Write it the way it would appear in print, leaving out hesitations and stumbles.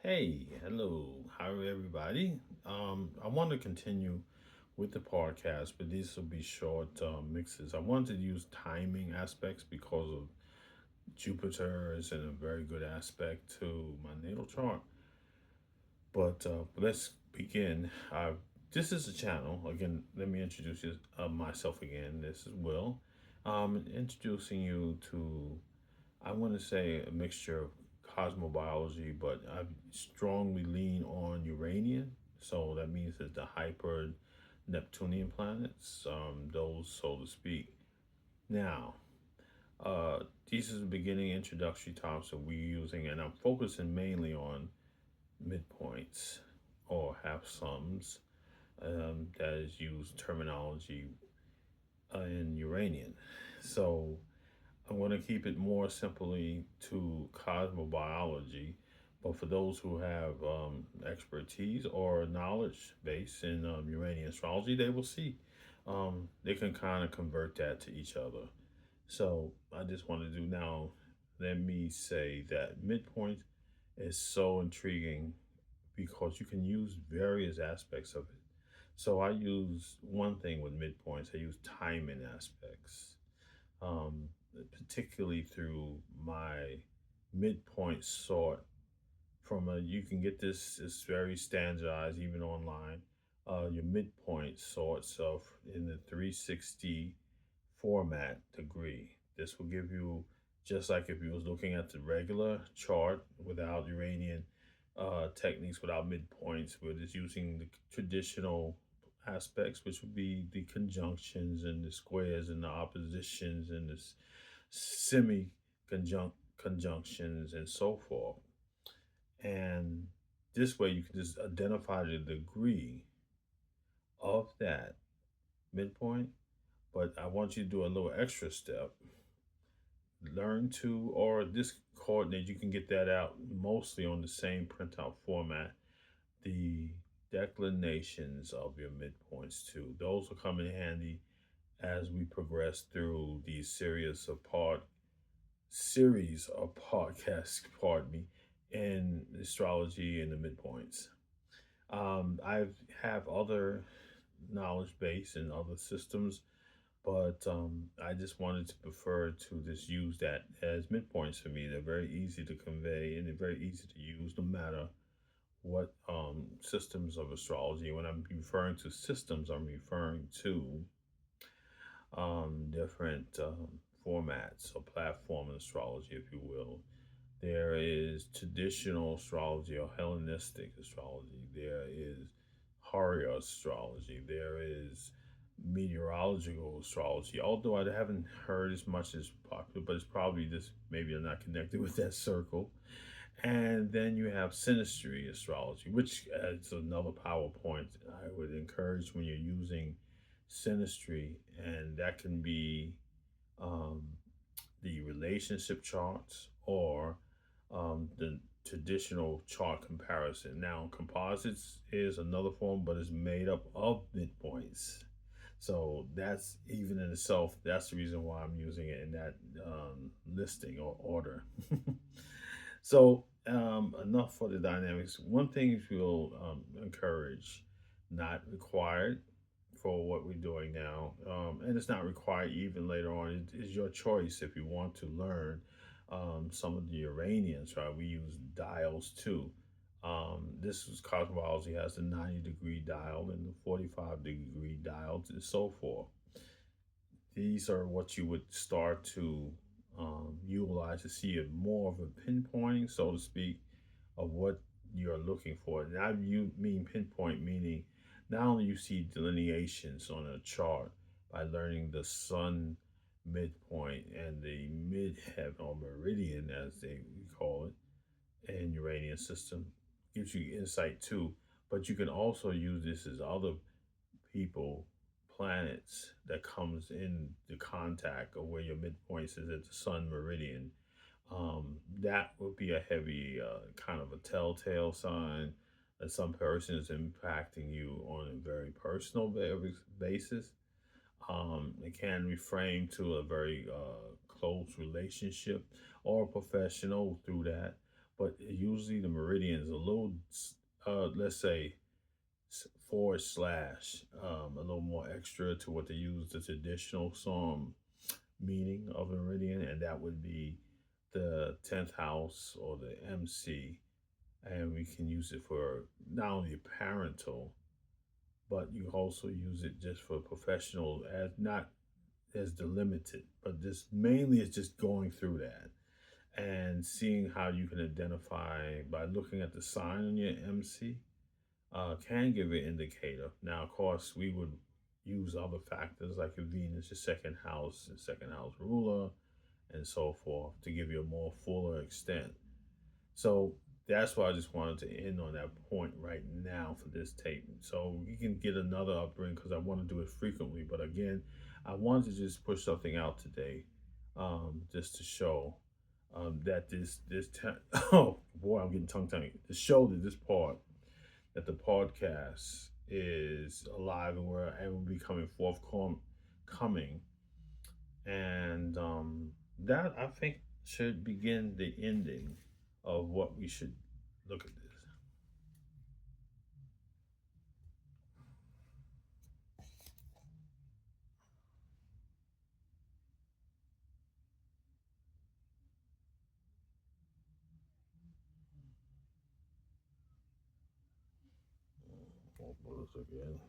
Hey, hello, how are everybody? I want to continue with the podcast, but these will be short mixes. I wanted to use timing aspects because of Jupiter is in a very good aspect to my natal chart. But let's begin. This is a channel. Again, let me introduce myself again. This is Will. Introducing you to, I want to say, a mixture of cosmobiology, but I strongly lean on Uranian. So that means that the hyper Neptunian planets, those, so to speak. Now, these is the beginning introductory topics that we're using, and I'm focusing mainly on midpoints or half sums. That is used terminology in Uranian. So I'm going to keep it more simply to cosmobiology, but for those who have expertise or knowledge base in Uranian astrology, they will see. They can kind of convert that to each other. So I just want to do now. Let me say that midpoint is so intriguing because you can use various aspects of it. So I use one thing with midpoints. I use timing aspects, um, particularly through my midpoint sort. From a, you can get this. It's very standardized even online. Your midpoint sorts of in the 360 format degree. This will give you, just like if you was looking at the regular chart without Uranian techniques, without midpoints, we're just using the traditional aspects, which would be the conjunctions and the squares and the oppositions and the semi conjunctions and so forth. And this way you can just identify the degree of that midpoint. But I want you to do a little extra step. Learn to, or this coordinate, you can get that out mostly on the same printout format. The declinations of your midpoints too. Those will come in handy as we progress through these series of podcasts, pardon me, in astrology and the midpoints. I have other knowledge base and other systems, but I just wanted to prefer to just use that as midpoints for me. They're very easy to convey and they're very easy to use no matter what systems of astrology. When I'm referring to systems, I'm referring to different formats or platform in astrology, if you will. There is traditional astrology or Hellenistic astrology. There is Horary astrology. There is meteorological astrology. Although I haven't heard as much as popular, but it's probably just maybe I'm not connected with that circle. And then you have synastry astrology, which is another PowerPoint I would encourage when you're using synastry, and that can be um, the relationship charts or the traditional chart comparison. Now, composites is another form, but it's made up of midpoints. So that's even in itself, that's the reason why I'm using it in that listing or order. So, enough for the dynamics. One thing we'll encourage, not required for what we're doing now, and it's not required even later on. It is your choice if you want to learn some of the Iranians, right? We use dials too. This is cosmology has the 90-degree dial and the 45-degree dial and so forth. These are what you would start to utilize to see a more of a pinpointing, so to speak, of what you're looking for. Now you mean pinpoint, meaning not only you see delineations on a chart by learning the sun midpoint and the midheaven or meridian, as they call it, in Uranian system, gives you insight too. But you can also use this as other people, planets that comes in the contact of where your midpoints is at the sun meridian. That would be a heavy kind of a telltale sign that some person is impacting you on a very personal basis. It can reframe to a very close relationship or professional through that. but usually the meridian is a little, let's say, forward slash, a little more extra to what they use the traditional meaning of a meridian, and that would be the 10th house or the MC. And we can use it for not only parental, but you also use it just for professional, as not as delimited, but just mainly it's just going through that and seeing how you can identify by looking at the sign on your MC, can give an indicator. Now, of course, we would use other factors like a Venus, your second house ruler, and so forth to give you a more fuller extent. So that's why I just wanted to end on that point right now for this tape. So you can get another upbringing because I want to do it frequently. But again, I wanted to just push something out today, just to show that oh boy, I'm getting tongue tied. To show that this part that the podcast is alive and will be coming coming, and that I think should begin the ending of what we should look at this. What was again?